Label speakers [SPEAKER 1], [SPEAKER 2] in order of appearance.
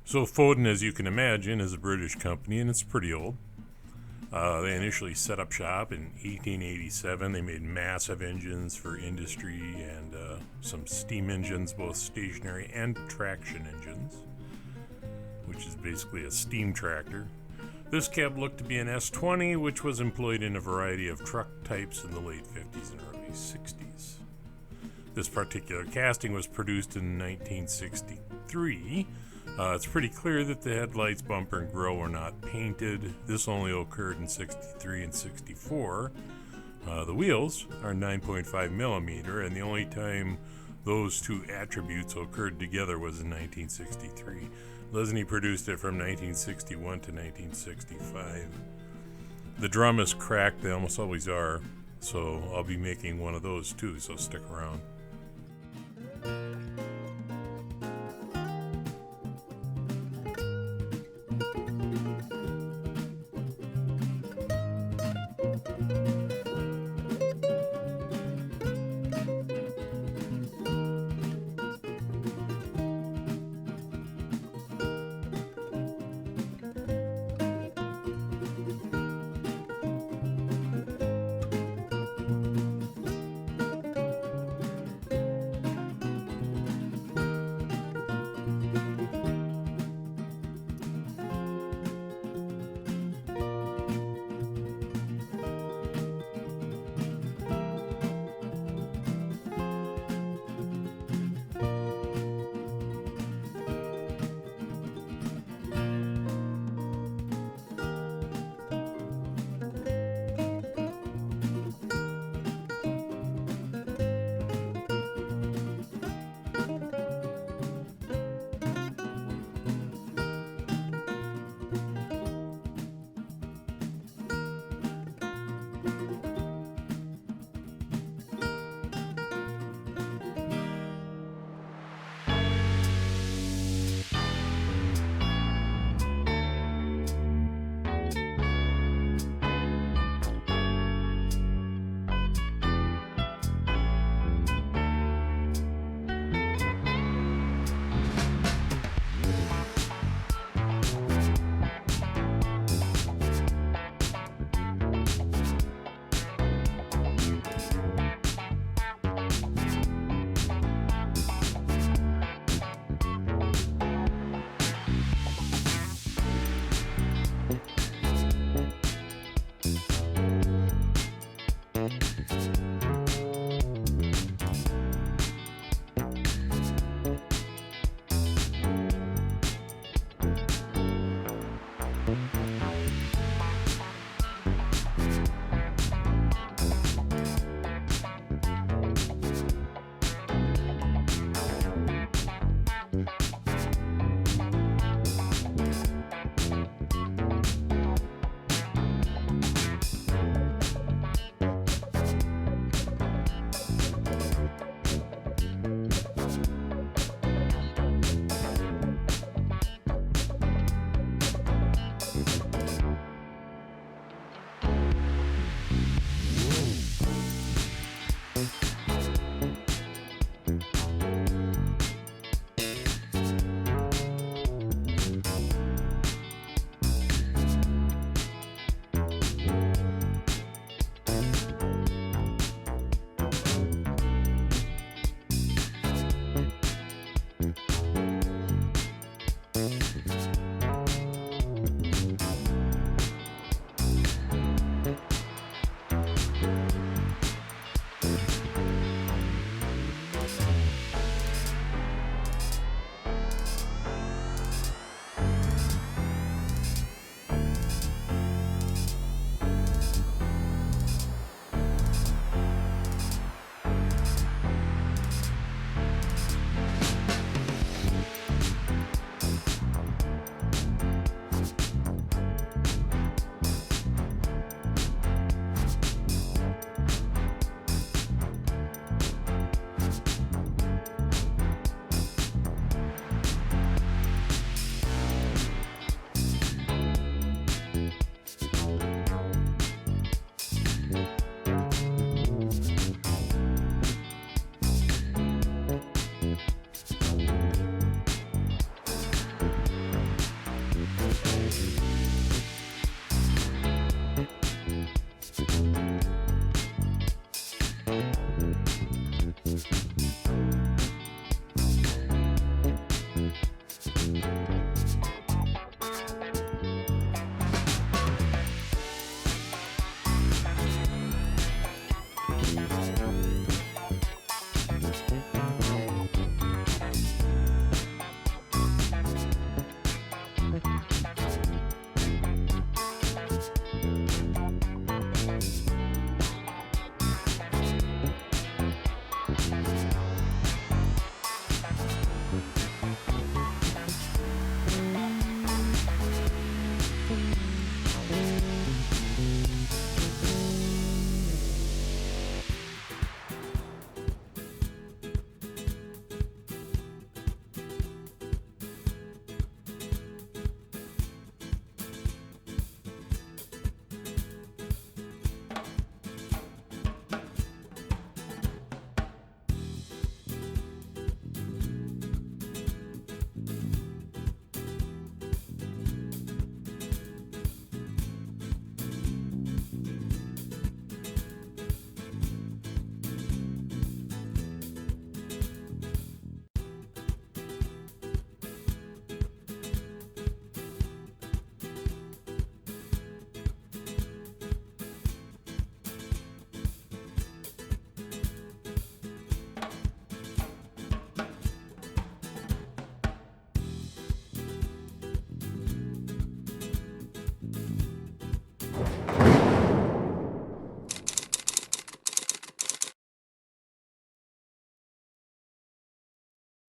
[SPEAKER 1] So Foden, as you can imagine, is a British company, and it's pretty old. They initially set up shop in 1887. They made massive engines for industry and some steam engines, both stationary and traction engines, which is basically a steam tractor. This cab looked to be an S20, which was employed in a variety of truck types in the late 50s and early 60s. This particular casting was produced in 1963. It's pretty clear that the headlights, bumper, and grille were not painted. This only occurred in 63 and 64. The wheels are 9.5 millimeter, and the only time those two attributes occurred together was in 1963. Lesney produced it from 1961 to 1965. The drum is cracked, they almost always are, so I'll be making one of those too, so stick around.